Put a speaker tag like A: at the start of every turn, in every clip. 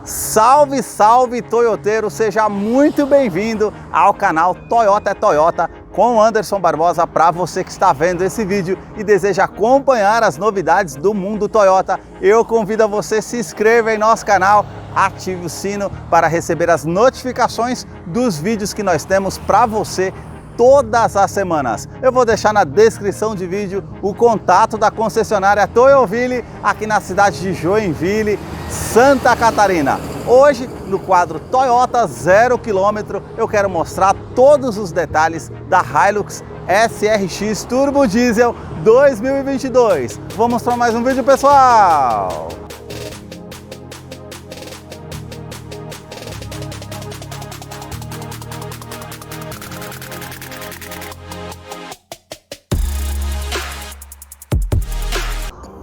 A: Salve, salve toyoteiro, seja muito bem-vindo ao canal Toyota é Toyota com Anderson Barbosa. Para você que está vendo esse vídeo e deseja acompanhar as novidades do mundo Toyota, eu convido a você se inscreva em nosso canal, ative o sino para receber as notificações dos vídeos que nós temos para você todas as semanas. Eu vou deixar na descrição de vídeo o contato da concessionária Toyoville aqui na cidade de Joinville, Santa Catarina. Hoje, no quadro Toyota 0 km, eu quero mostrar todos os detalhes da Hilux SRX Turbo Diesel 2022. Vou mostrar mais um vídeo, pessoal!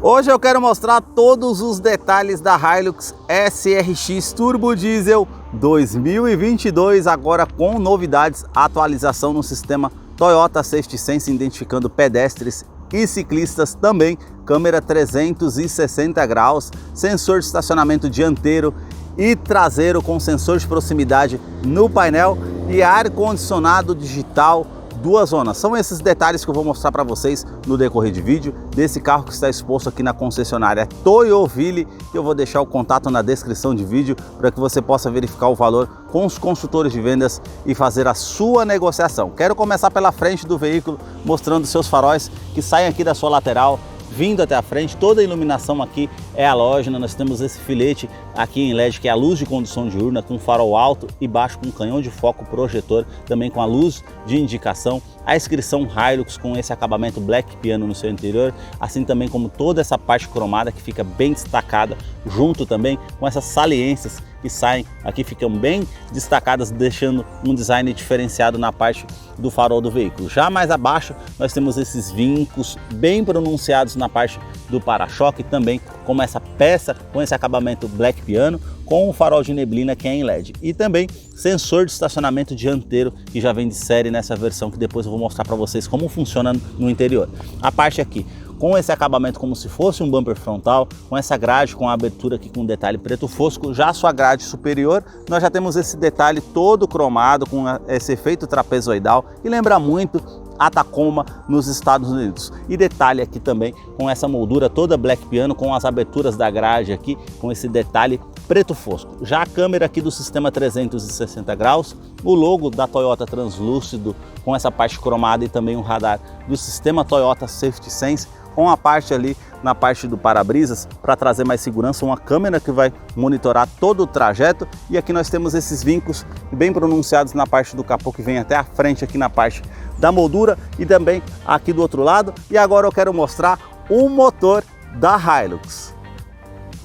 A: Hoje eu quero mostrar todos os detalhes da Hilux SRX Turbo Diesel 2022, agora com novidades, atualização no sistema Toyota Safety Sense, identificando pedestres e ciclistas também, câmera 360 graus, sensor de estacionamento dianteiro e traseiro com sensor de proximidade no painel e ar-condicionado digital 2 zonas. São esses detalhes que eu vou mostrar para vocês no decorrer de vídeo desse carro que está exposto aqui na concessionária Toyoville, que eu vou deixar o contato na descrição de vídeo para que você possa verificar o valor com os consultores de vendas e fazer a sua negociação. Quero começar pela frente do veículo, mostrando seus faróis que saem aqui da sua lateral, vindo até a frente. Toda a iluminação aqui é halógena. Nós temos esse filete aqui em LED, que é a luz de condução diurna, com farol alto e baixo, com canhão de foco projetor, também com a luz de indicação, a inscrição Hilux com esse acabamento Black Piano no seu interior, assim também como toda essa parte cromada que fica bem destacada, junto também com essas saliências que saem aqui, ficam bem destacadas, deixando um design diferenciado na parte do farol do veículo. Já mais abaixo nós temos esses vincos bem pronunciados na parte do para-choque, também como essa peça com esse acabamento Black Piano, com o farol de neblina que é em LED, e também sensor de estacionamento dianteiro que já vem de série nessa versão, que depois eu vou mostrar para vocês como funciona no interior. A parte aqui com esse acabamento como se fosse um bumper frontal, com essa grade com a abertura aqui com detalhe preto fosco. Já a sua grade superior, nós já temos esse detalhe todo cromado com esse efeito trapezoidal e lembra muito a Tacoma nos Estados Unidos. E detalhe aqui também com essa moldura toda Black Piano, com as aberturas da grade aqui com esse detalhe preto fosco. Já a câmera aqui do sistema 360 graus, o logo da Toyota translúcido com essa parte cromada e também o radar do sistema Toyota Safety Sense, com a parte ali na parte do para-brisas para trazer mais segurança, uma câmera que vai monitorar todo o trajeto. E aqui nós temos esses vincos bem pronunciados na parte do capô, que vem até a frente aqui na parte da moldura e também aqui do outro lado. E agora eu quero mostrar o motor da Hilux.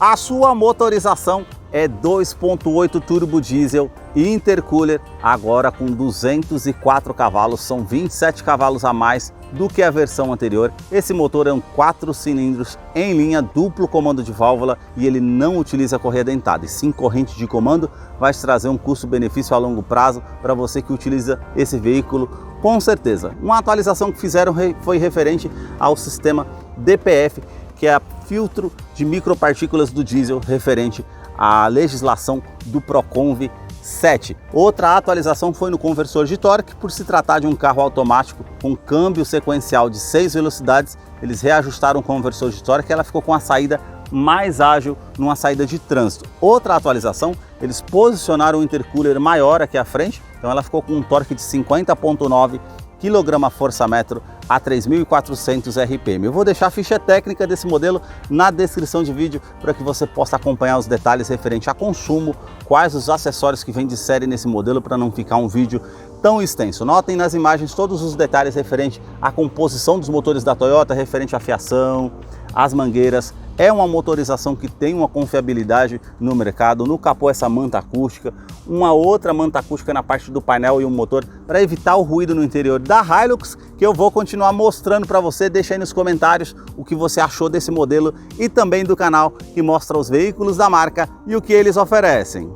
A: A sua motorização é 2.8 turbo diesel intercooler, agora com 204 cavalos, são 27 cavalos a mais do que a versão anterior. Esse motor é um 4 cilindros em linha, duplo comando de válvula, e ele não utiliza correia dentada, e sim corrente de comando. Vai te trazer um custo-benefício a longo prazo para você que utiliza esse veículo, com certeza. Uma atualização que fizeram foi referente ao sistema DPF, que é filtro de micropartículas do diesel, referente à legislação do Proconv 7. Outra atualização foi no conversor de torque. Por se tratar de um carro automático com câmbio sequencial de 6 velocidades, eles reajustaram o conversor de torque, ela ficou com a saída mais ágil numa saída de trânsito. Outra atualização, eles posicionaram o intercooler maior aqui à frente, então ela ficou com um torque de 50,9 kgfm a 3.400 RPM. Eu vou deixar a ficha técnica desse modelo na descrição de vídeo para que você possa acompanhar os detalhes referente a consumo, quais os acessórios que vem de série nesse modelo, para não ficar um vídeo tão extenso. Notem nas imagens todos os detalhes referente à composição dos motores da Toyota, referente à fiação, às mangueiras. É uma motorização que tem uma confiabilidade no mercado. No capô, essa manta acústica, uma outra manta acústica na parte do painel e o motor para evitar o ruído no interior da Hilux, que eu vou continuar mostrando para você. Deixa aí nos comentários o que você achou desse modelo e também do canal que mostra os veículos da marca e o que eles oferecem.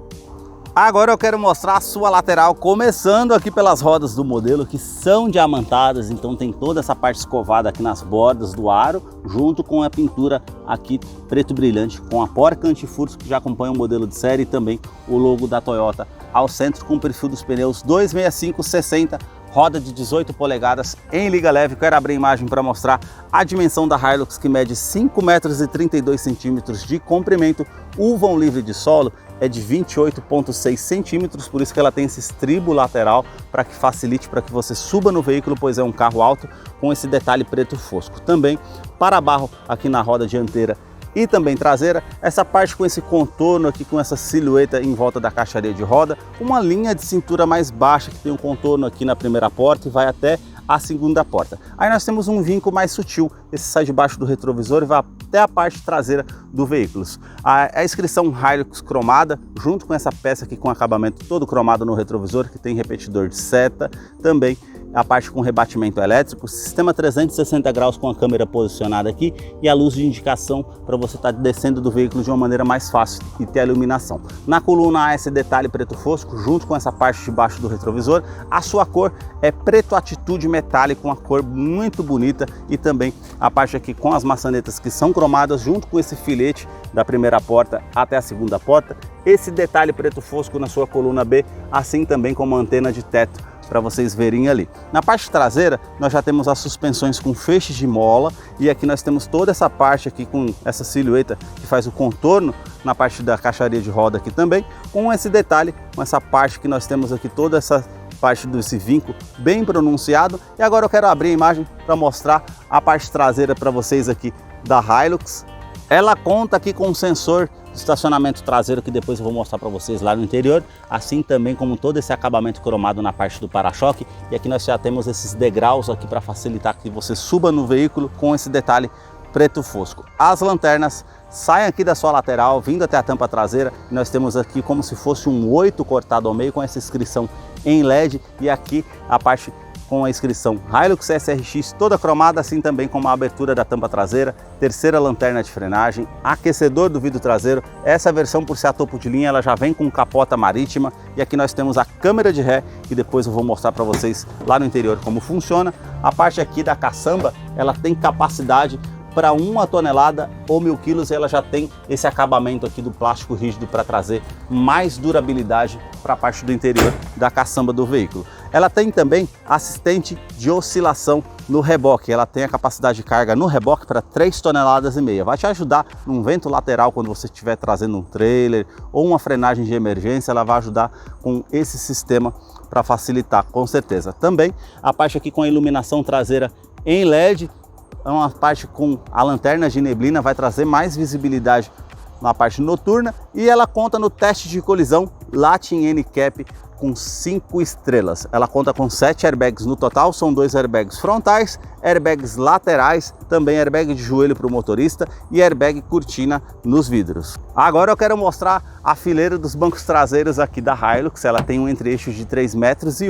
A: Agora eu quero mostrar a sua lateral, começando aqui pelas rodas do modelo, que são diamantadas, então tem toda essa parte escovada aqui nas bordas do aro, junto com a pintura aqui preto brilhante, com a porca antifurto que já acompanha o modelo de série, e também o logo da Toyota ao centro, com o perfil dos pneus 265/60, roda de 18 polegadas em liga leve. Quero abrir a imagem para mostrar a dimensão da Hilux, que mede 5,32 m de comprimento. O vão livre de solo é de 28,6 centímetros, por isso que ela tem esse estribo lateral para que facilite para que você suba no veículo, pois é um carro alto com esse detalhe preto fosco. Também para-barro aqui na roda dianteira e também traseira, essa parte com esse contorno aqui, com essa silhueta em volta da caixaria de roda, uma linha de cintura mais baixa que tem um contorno aqui na primeira porta e vai até a segunda porta. Aí nós temos um vinco mais sutil, esse sai debaixo do retrovisor e vai até a parte traseira do veículo. A inscrição Hilux cromada, junto com essa peça aqui com acabamento todo cromado no retrovisor, que tem repetidor de seta, também a parte com rebatimento elétrico, sistema 360 graus com a câmera posicionada aqui e a luz de indicação para você estar descendo do veículo de uma maneira mais fácil e ter a iluminação. Na coluna há esse detalhe preto fosco, junto com essa parte de baixo do retrovisor. A sua cor é preto atitude metálico, uma cor muito bonita, e também a parte aqui com as maçanetas que são cromadas, junto com esse filete da primeira porta até a segunda porta. Esse detalhe preto fosco na sua coluna B, assim também como a antena de teto, para vocês verem ali. Na parte traseira nós já temos as suspensões com feixes de mola, e aqui nós temos toda essa parte aqui com essa silhueta que faz o contorno na parte da caixaria de roda aqui também, com esse detalhe, com essa parte que nós temos aqui, toda essa parte desse vinco bem pronunciado. E agora eu quero abrir a imagem para mostrar a parte traseira para vocês aqui da Hilux. Ela conta aqui com um sensor de estacionamento traseiro, que depois eu vou mostrar para vocês lá no interior, assim também como todo esse acabamento cromado na parte do para-choque. E aqui nós já temos esses degraus aqui para facilitar que você suba no veículo com esse detalhe preto fosco. As lanternas saem aqui da sua lateral, vindo até a tampa traseira, e nós temos aqui como se fosse um 8 cortado ao meio, com essa inscrição em LED, e aqui a parte com a inscrição Hilux SRX toda cromada, assim também como a abertura da tampa traseira, terceira lanterna de frenagem, aquecedor do vidro traseiro. Essa versão, por ser a topo de linha, ela já vem com capota marítima, e aqui nós temos a câmera de ré, que depois eu vou mostrar para vocês lá no interior como funciona. A parte aqui da caçamba, ela tem capacidade para 1 tonelada ou 1000 quilos, e ela já tem esse acabamento aqui do plástico rígido para trazer mais durabilidade para a parte do interior da caçamba do veículo. Ela tem também assistente de oscilação no reboque, ela tem a capacidade de carga no reboque para 3,5 toneladas, vai te ajudar num vento lateral quando você estiver trazendo um trailer ou uma frenagem de emergência. Ela vai ajudar com esse sistema para facilitar, com certeza. Também a parte aqui com a iluminação traseira em LED, é uma parte com a lanterna de neblina, vai trazer mais visibilidade na parte noturna, e ela conta no teste de colisão Latin NCAP com 5 estrelas. Ela conta com 7 airbags no total, são 2 airbags frontais, airbags laterais, também airbag de joelho para o motorista e airbag cortina nos vidros. Agora eu quero mostrar a fileira dos bancos traseiros aqui da Hilux. Ela tem um entre-eixo de 3,8 metros.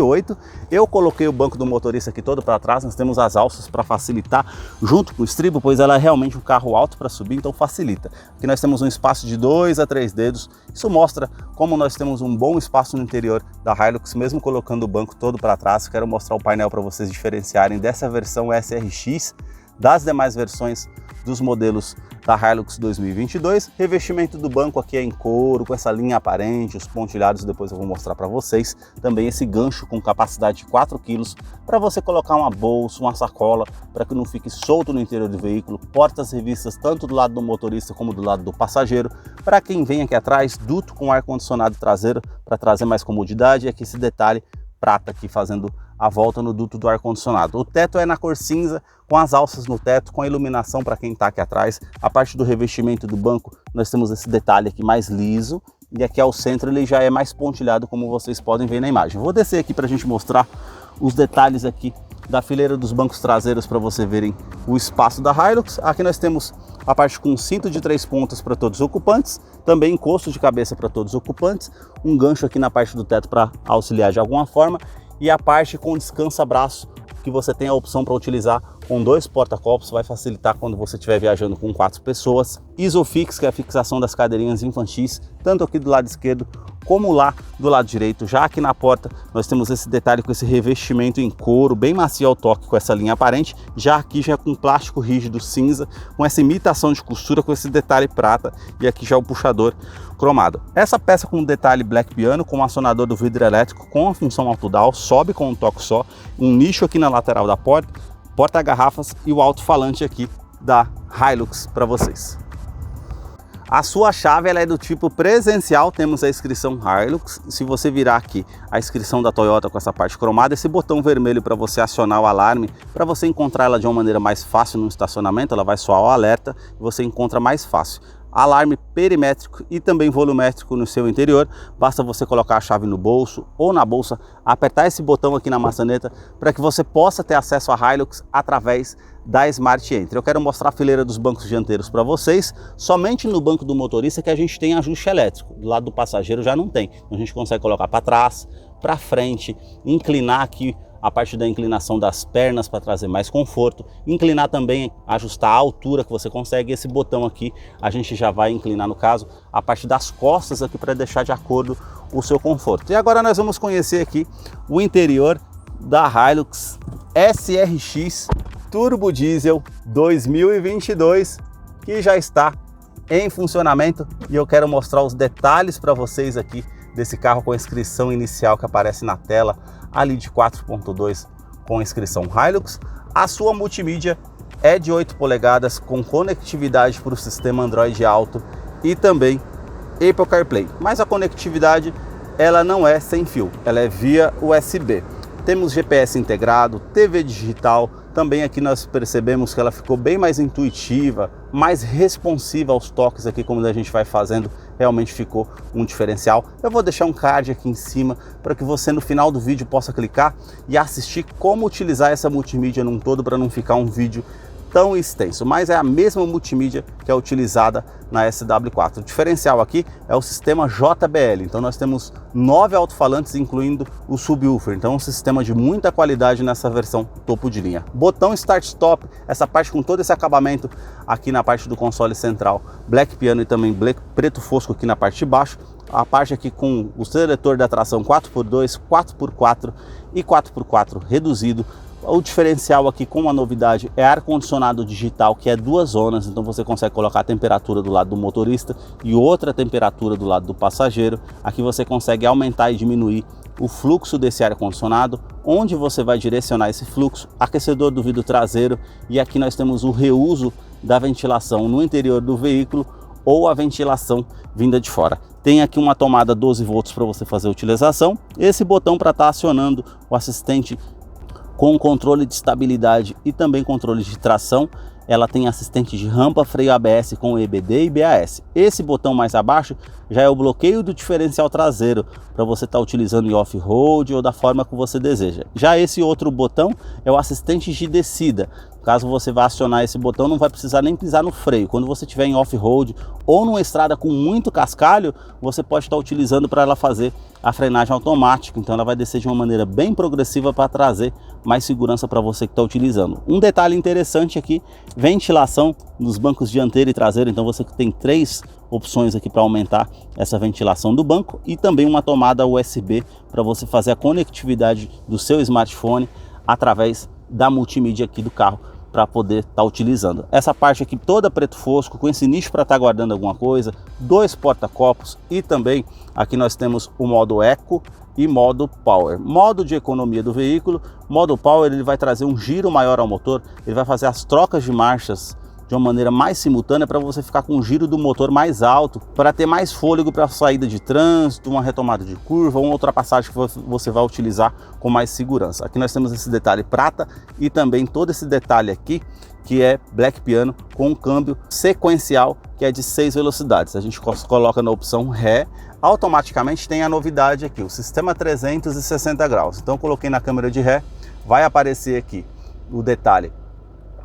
A: Eu coloquei o banco do motorista aqui todo para trás, nós temos as alças para facilitar junto com o estribo, pois ela é realmente um carro alto para subir, então facilita. Aqui nós temos um espaço de 2 a 3 dedos, isso mostra como nós temos um bom espaço no interior da Hilux, mesmo colocando o banco todo para trás. Quero mostrar o painel para vocês diferenciarem dessa versão SRX das demais versões dos modelos da Hilux 2022. Revestimento do banco aqui é em couro, com essa linha aparente, os pontilhados depois eu vou mostrar para vocês. Também esse gancho com capacidade de 4 kg para você colocar uma bolsa, uma sacola, para que não fique solto no interior do veículo. Portas revistas tanto do lado do motorista como do lado do passageiro. Para quem vem aqui atrás, duto com ar-condicionado traseiro para trazer mais comodidade, e aqui esse detalhe prata aqui fazendo a volta no duto do ar-condicionado. O teto é na cor cinza, com as alças no teto, com a iluminação para quem está aqui atrás. A parte do revestimento do banco, nós temos esse detalhe aqui mais liso, e aqui ao centro ele já é mais pontilhado, como vocês podem ver na imagem. Vou descer aqui para a gente mostrar os detalhes aqui da fileira dos bancos traseiros para você verem o espaço da Hilux. Aqui nós temos a parte com cinto de 3 pontas para todos os ocupantes, também encosto de cabeça para todos os ocupantes, um gancho aqui na parte do teto para auxiliar de alguma forma, e a parte com descansa-braço, que você tem a opção para utilizar com 2 porta-copos, vai facilitar quando você estiver viajando com 4 pessoas. Isofix, que é a fixação das cadeirinhas infantis, tanto aqui do lado esquerdo como lá do lado direito. Já aqui na porta nós temos esse detalhe com esse revestimento em couro, bem macio ao toque, com essa linha aparente. Já aqui já com plástico rígido cinza, com essa imitação de costura, com esse detalhe prata, e aqui já o puxador cromado. Essa peça com detalhe black piano, com acionador do vidro elétrico, com a função autodial, sobe com um toque só, um nicho aqui na lateral da porta, porta-garrafas e o alto-falante aqui da Hilux para vocês. A sua chave ela é do tipo presencial, temos a inscrição Hilux. Se você virar aqui a inscrição da Toyota com essa parte cromada, esse botão vermelho para você acionar o alarme, para você encontrar ela de uma maneira mais fácil no estacionamento, ela vai soar o alerta e você encontra mais fácil. Alarme perimétrico e também volumétrico no seu interior, basta você colocar a chave no bolso ou na bolsa, apertar esse botão aqui na maçaneta para que você possa ter acesso à Hilux através da Smart Entry. Eu quero mostrar a fileira dos bancos dianteiros para vocês. Somente no banco do motorista que a gente tem ajuste elétrico, do lado do passageiro já não tem. A gente consegue colocar para trás, para frente, inclinar aqui a parte da inclinação das pernas para trazer mais conforto, inclinar também, ajustar a altura que você consegue. Esse botão aqui a gente já vai inclinar, no caso, a parte das costas aqui para deixar de acordo o seu conforto. E agora nós vamos conhecer aqui o interior da Hilux SRX Turbo Diesel 2022, que já está em funcionamento, e eu quero mostrar os detalhes para vocês aqui desse carro com a inscrição inicial que aparece na tela ali de 4.2 com inscrição Hilux. A sua multimídia é de 8 polegadas com conectividade para o sistema Android Auto e também Apple CarPlay, mas a conectividade ela não é sem fio, ela é via USB. Temos GPS integrado, TV digital. Também aqui nós percebemos que ela ficou bem mais intuitiva, mais responsiva aos toques aqui, como a gente vai fazendo, realmente ficou um diferencial. Eu vou deixar um card aqui em cima para que você no final do vídeo possa clicar e assistir como utilizar essa multimídia num todo, para não ficar um vídeo tão extenso, mas é a mesma multimídia que é utilizada na SW4. O diferencial aqui é o sistema JBL, então nós temos 9 alto-falantes, incluindo o subwoofer, então é um sistema de muita qualidade nessa versão topo de linha. Botão Start-Stop, essa parte com todo esse acabamento aqui na parte do console central, black piano e também preto fosco aqui na parte de baixo, a parte aqui com o seletor da tração 4x2, 4x4 e 4x4 reduzido. O diferencial aqui com a novidade é ar-condicionado digital, que é 2 zonas, então você consegue colocar a temperatura do lado do motorista e outra temperatura do lado do passageiro. Aqui você consegue aumentar e diminuir o fluxo desse ar-condicionado, onde você vai direcionar esse fluxo, aquecedor do vidro traseiro, e aqui nós temos o reuso da ventilação no interior do veículo ou a ventilação vinda de fora. Tem aqui uma tomada 12 volts para você fazer a utilização, esse botão para estar acionando o assistente com controle de estabilidade e também controle de tração. Ela tem assistente de rampa, freio ABS com EBD e BAS. Esse botão mais abaixo já é o bloqueio do diferencial traseiro, para você estar utilizando em off-road ou da forma que você deseja. Já esse outro botão é o assistente de descida. Caso você vá acionar esse botão, não vai precisar nem pisar no freio. Quando você estiver em off-road ou numa estrada com muito cascalho, você pode estar utilizando para ela fazer a frenagem automática. Então ela vai descer de uma maneira bem progressiva para trazer mais segurança para você que está utilizando. Um detalhe interessante aqui, ventilação nos bancos dianteiro e traseiro. Então você tem 3 opções aqui para aumentar essa ventilação do banco, e também uma tomada USB para você fazer a conectividade do seu smartphone através da multimídia aqui do carro, para poder estar utilizando. Essa parte aqui toda preto fosco, com esse nicho para estar guardando alguma coisa, 2 porta-copos, e também aqui nós temos o modo Eco e modo Power. Modo de economia do veículo, modo Power, ele vai trazer um giro maior ao motor, ele vai fazer as trocas de marchas de uma maneira mais simultânea, para você ficar com o giro do motor mais alto, para ter mais fôlego para saída de trânsito, uma retomada de curva, uma ultrapassagem que você vai utilizar com mais segurança. Aqui nós temos esse detalhe prata e também todo esse detalhe aqui que é black piano, com um câmbio sequencial que é de 6 velocidades. A gente coloca na opção Ré, automaticamente tem a novidade aqui, o sistema 360 graus. Então eu coloquei na câmera de Ré, vai aparecer aqui o detalhe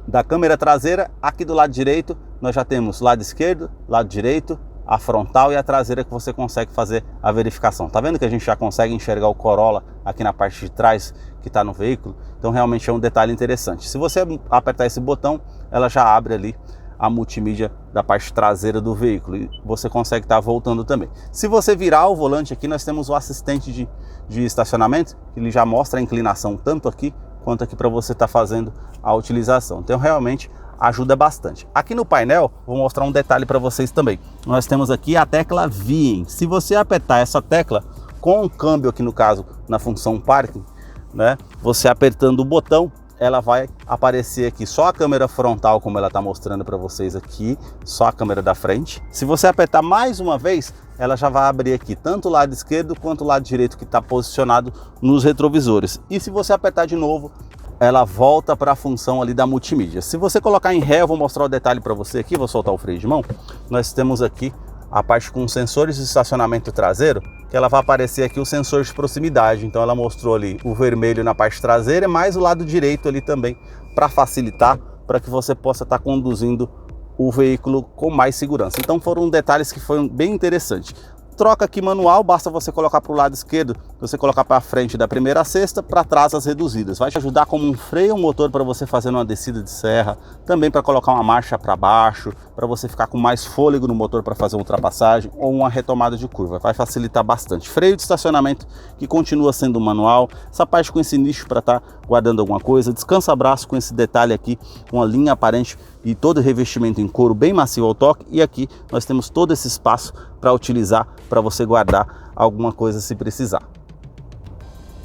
A: da câmera traseira. Aqui do lado direito nós já temos lado esquerdo, lado direito, a frontal e a traseira, que você consegue fazer a verificação. Tá vendo que a gente já consegue enxergar o Corolla aqui na parte de trás que está no veículo? Então realmente é um detalhe interessante. Se você apertar esse botão, ela já abre ali a multimídia da parte traseira do veículo e você consegue estar voltando também. Se você virar o volante aqui, nós temos o assistente de estacionamento, que ele já mostra a inclinação tanto aqui quanto aqui para você estar fazendo a utilização. Então realmente ajuda bastante. Aqui no painel, vou mostrar um detalhe para vocês também. Nós temos aqui a tecla VIN. Se você apertar essa tecla com o câmbio aqui no caso na função parking, né, você apertando o botão, ela vai aparecer aqui só a câmera frontal, como ela está mostrando para vocês aqui, só a câmera da frente. Se você apertar mais uma vez, ela já vai abrir aqui tanto o lado esquerdo quanto o lado direito que está posicionado nos retrovisores. E se você apertar de novo, ela volta para a função ali da multimídia. Se você colocar em ré, eu vou mostrar o detalhe para você aqui, vou soltar o freio de mão. Nós temos aqui a parte com sensores de estacionamento traseiro, que ela vai aparecer aqui o sensor de proximidade. Então ela mostrou ali o vermelho na parte traseira, mais o lado direito ali também, para facilitar, para que você possa estar conduzindo o veículo com mais segurança. Então foram detalhes que foram bem interessantes. Troca aqui manual, basta você colocar para o lado esquerdo, você colocar para frente da primeira a sexta, para trás as reduzidas. Vai te ajudar como um freio motor para você fazer uma descida de serra, também para colocar uma marcha para baixo, para você ficar com mais fôlego no motor para fazer uma ultrapassagem ou uma retomada de curva. Vai facilitar bastante. Freio de estacionamento que continua sendo manual, essa parte com esse nicho para estar guardando alguma coisa, descansa-braço com esse detalhe aqui, uma linha aparente e todo o revestimento em couro bem macio ao toque, e aqui nós temos todo esse espaço para utilizar, para você guardar alguma coisa se precisar.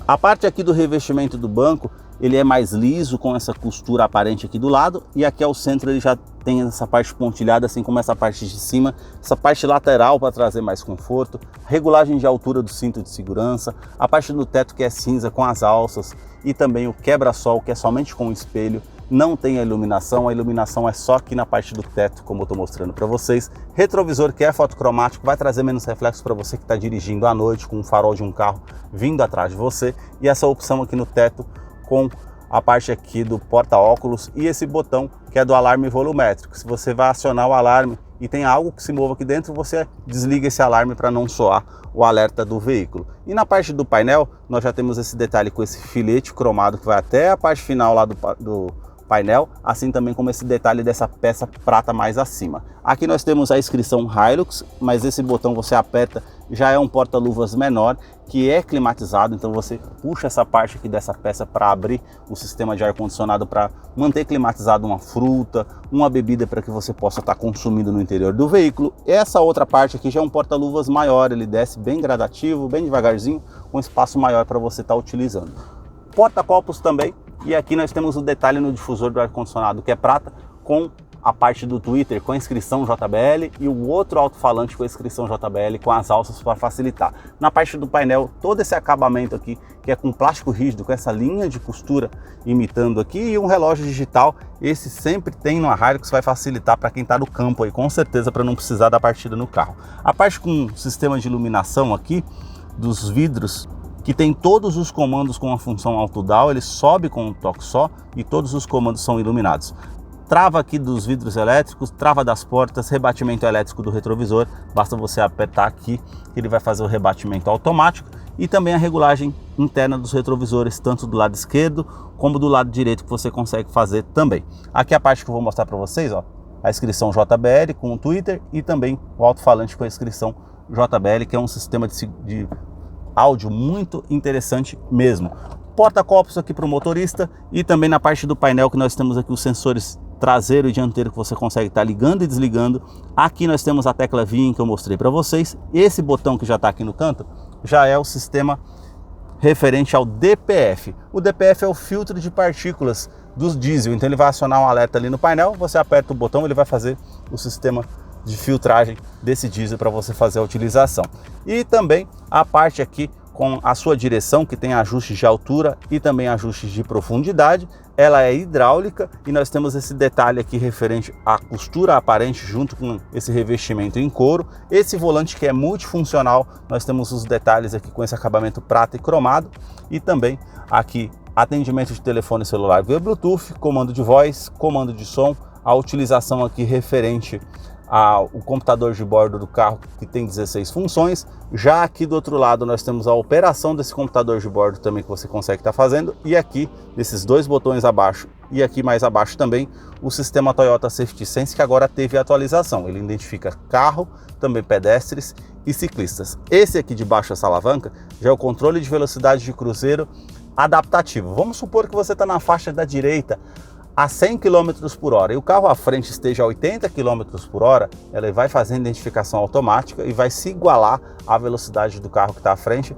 A: A parte aqui do revestimento do banco, ele é mais liso, com essa costura aparente aqui do lado, e aqui ao centro ele já tem essa parte pontilhada, assim como essa parte de cima, essa parte lateral para trazer mais conforto, regulagem de altura do cinto de segurança, a parte do teto que é cinza com as alças, e também o quebra-sol que é somente com o espelho. Não tem a iluminação é só aqui na parte do teto, como eu estou mostrando para vocês. Retrovisor que é fotocromático, vai trazer menos reflexo para você que está dirigindo à noite com o farol de um carro vindo atrás de você. E essa opção aqui no teto com a parte aqui do porta-óculos e esse botão que é do alarme volumétrico. Se você vai acionar o alarme e tem algo que se mova aqui dentro, você desliga esse alarme para não soar o alerta do veículo. E na parte do painel, nós já temos esse detalhe com esse filete cromado que vai até a parte final lá do painel, assim também como esse detalhe dessa peça prata mais acima. Aqui nós temos a inscrição Hilux, mas esse botão você aperta, já é um porta-luvas menor, que é climatizado, então você puxa essa parte aqui dessa peça para abrir o sistema de ar-condicionado para manter climatizado uma fruta, uma bebida para que você possa estar consumindo no interior do veículo. Essa outra parte aqui já é um porta-luvas maior, ele desce bem gradativo, bem devagarzinho, com espaço maior para você estar utilizando. Porta-copos também. E aqui nós temos o detalhe no difusor do ar-condicionado que é prata, com a parte do Twitter com a inscrição JBL e o outro alto-falante com a inscrição JBL com as alças para facilitar. Na parte do painel, todo esse acabamento aqui que é com plástico rígido, com essa linha de costura imitando aqui, e um relógio digital, esse sempre tem no Hilux, vai facilitar para quem está no campo aí, com certeza, para não precisar da partida no carro. A parte com sistema de iluminação aqui dos vidros, que tem todos os comandos com a função auto-down, ele sobe com um toque só e todos os comandos são iluminados. Trava aqui dos vidros elétricos, trava das portas, rebatimento elétrico do retrovisor, basta você apertar aqui, ele vai fazer o rebatimento automático, e também a regulagem interna dos retrovisores, tanto do lado esquerdo como do lado direito, que você consegue fazer também. Aqui a parte que eu vou mostrar para vocês, ó, a inscrição JBL com o Twitter e também o alto-falante com a inscrição JBL, que é um sistema de áudio muito interessante mesmo. Porta-copos aqui para o motorista, e também na parte do painel que nós temos aqui os sensores traseiro e dianteiro que você consegue estar ligando e desligando. Aqui nós temos a tecla VIN que eu mostrei para vocês. Esse botão que já está aqui no canto já é o sistema referente ao DPF. O DPF é o filtro de partículas dos diesel, então ele vai acionar um alerta ali no painel, você aperta o botão, ele vai fazer o sistema de filtragem desse diesel para você fazer a utilização. E também a parte aqui com a sua direção, que tem ajustes de altura e também ajustes de profundidade. Ela é hidráulica e nós temos esse detalhe aqui referente à costura aparente junto com esse revestimento em couro. Esse volante que é multifuncional, nós temos os detalhes aqui com esse acabamento prata e cromado, e também aqui atendimento de telefone celular via Bluetooth, comando de voz, comando de som, a utilização aqui referente o computador de bordo do carro, que tem 16 funções. Já aqui do outro lado nós temos a operação desse computador de bordo também, que você consegue estar fazendo. E aqui, nesses dois botões abaixo e aqui mais abaixo também, o sistema Toyota Safety Sense, que agora teve atualização. Ele identifica carro, também pedestres e ciclistas. Esse aqui de baixo, essa alavanca, já é o controle de velocidade de cruzeiro adaptativo. Vamos supor que você está na faixa da direita a 100 km por hora e o carro à frente esteja a 80 km por hora, ela vai fazer identificação automática e vai se igualar à velocidade do carro que está à frente,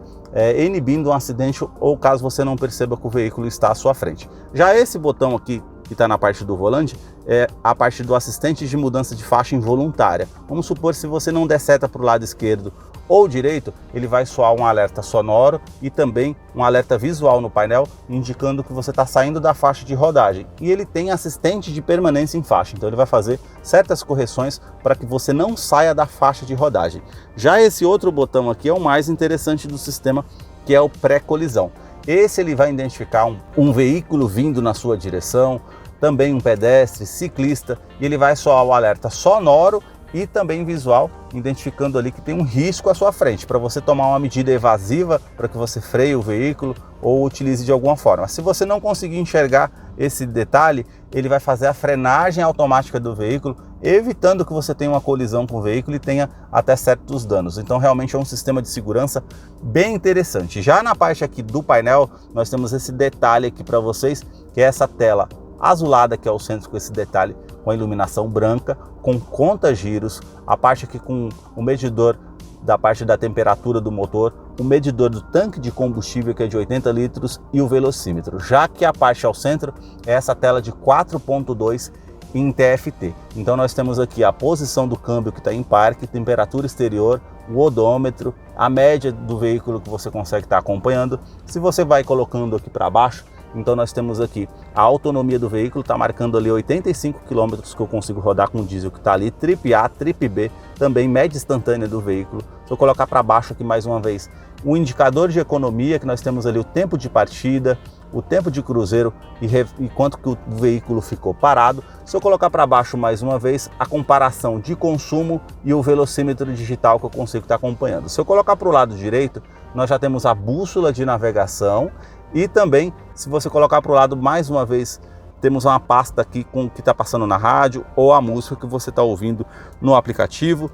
A: inibindo um acidente ou caso você não perceba que o veículo está à sua frente. Já esse botão aqui, que está na parte do volante, é a parte do assistente de mudança de faixa involuntária. Vamos supor, se você não der seta para o lado esquerdo ou direito, ele vai soar um alerta sonoro e também um alerta visual no painel, indicando que você está saindo da faixa de rodagem. E ele tem assistente de permanência em faixa, então ele vai fazer certas correções para que você não saia da faixa de rodagem. Já esse outro botão aqui é o mais interessante do sistema, que é o pré-colisão. Esse ele vai identificar um veículo vindo na sua direção, também um pedestre, ciclista, e ele vai soar o alerta sonoro e também visual, identificando ali que tem um risco à sua frente, para você tomar uma medida evasiva, para que você freie o veículo ou utilize de alguma forma. Se você não conseguir enxergar esse detalhe, ele vai fazer a frenagem automática do veículo, evitando que você tenha uma colisão com o veículo e tenha até certos danos. Então realmente é um sistema de segurança bem interessante. Já na parte aqui do painel, nós temos esse detalhe aqui para vocês, que é essa tela azulada que é o centro, com esse detalhe com a iluminação branca, com conta-giros, a parte aqui com o medidor da parte da temperatura do motor, o medidor do tanque de combustível, que é de 80 litros, e o velocímetro. Já que a parte ao centro é essa tela de 4.2 em TFT. Então nós temos aqui a posição do câmbio que está em parque, temperatura exterior, o odômetro, a média do veículo que você consegue estar acompanhando. Se você vai colocando aqui para baixo, então nós temos aqui a autonomia do veículo, está marcando ali 85 km que eu consigo rodar com o diesel, que está ali, trip A, trip B, também média instantânea do veículo. Se eu colocar para baixo aqui mais uma vez, o indicador de economia, que nós temos ali o tempo de partida, o tempo de cruzeiro e quanto que o veículo ficou parado. Se eu colocar para baixo mais uma vez, a comparação de consumo e o velocímetro digital que eu consigo estar acompanhando. Se eu colocar para o lado direito, nós já temos a bússola de navegação e também, se você colocar para o lado mais uma vez, temos uma pasta aqui com o que está passando na rádio ou a música que você está ouvindo no aplicativo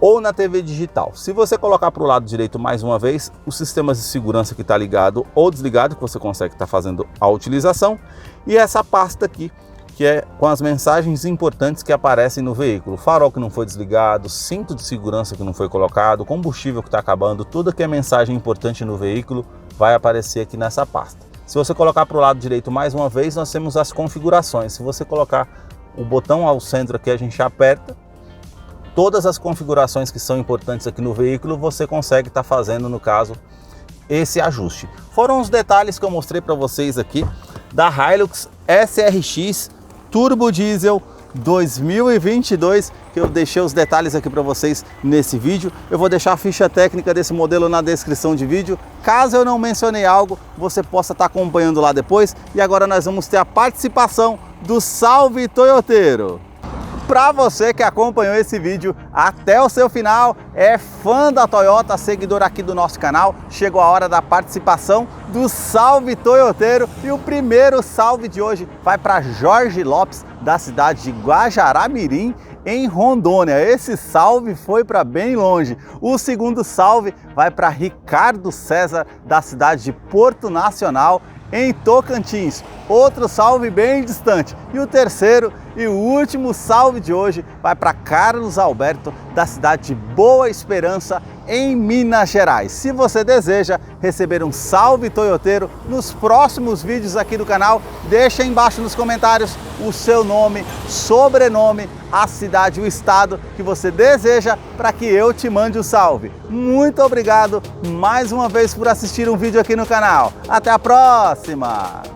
A: ou na TV digital. Se você colocar para o lado direito mais uma vez, os sistemas de segurança que está ligado ou desligado, que você consegue estar fazendo a utilização, e essa pasta aqui, que é com as mensagens importantes que aparecem no veículo: farol que não foi desligado, cinto de segurança que não foi colocado, combustível que está acabando, tudo que é mensagem importante no veículo vai aparecer aqui nessa pasta. Se você colocar para o lado direito mais uma vez, nós temos as configurações. Se você colocar o botão ao centro aqui, a gente aperta, todas as configurações que são importantes aqui no veículo, você consegue estar fazendo, no caso, esse ajuste. Foram os detalhes que eu mostrei para vocês aqui da Hilux SRX Turbo Diesel 2022, que eu deixei os detalhes aqui para vocês nesse vídeo. Eu vou deixar a ficha técnica desse modelo na descrição de vídeo. Caso eu não mencionei algo, você possa estar acompanhando lá depois. E agora nós vamos ter a participação do Salve Toyoteiro. Para você que acompanhou esse vídeo até o seu final, é fã da Toyota, seguidor aqui do nosso canal, chegou a hora da participação do Salve Toyoteiro. E o primeiro salve de hoje vai para Jorge Lopes, da cidade de Guajará-Mirim, em Rondônia. Esse salve foi para bem longe. O segundo salve vai para Ricardo César, da cidade de Porto Nacional, em Tocantins. Outro salve bem distante. E o terceiro e o último salve de hoje vai para Carlos Alberto, da cidade de Boa Esperança, em Minas Gerais. Se você deseja receber um salve toyoteiro nos próximos vídeos aqui do canal, deixa aí embaixo nos comentários o seu nome, sobrenome, a cidade, o estado que você deseja, para que eu te mande o salve. Muito obrigado mais uma vez por assistir um vídeo aqui no canal. Até a próxima!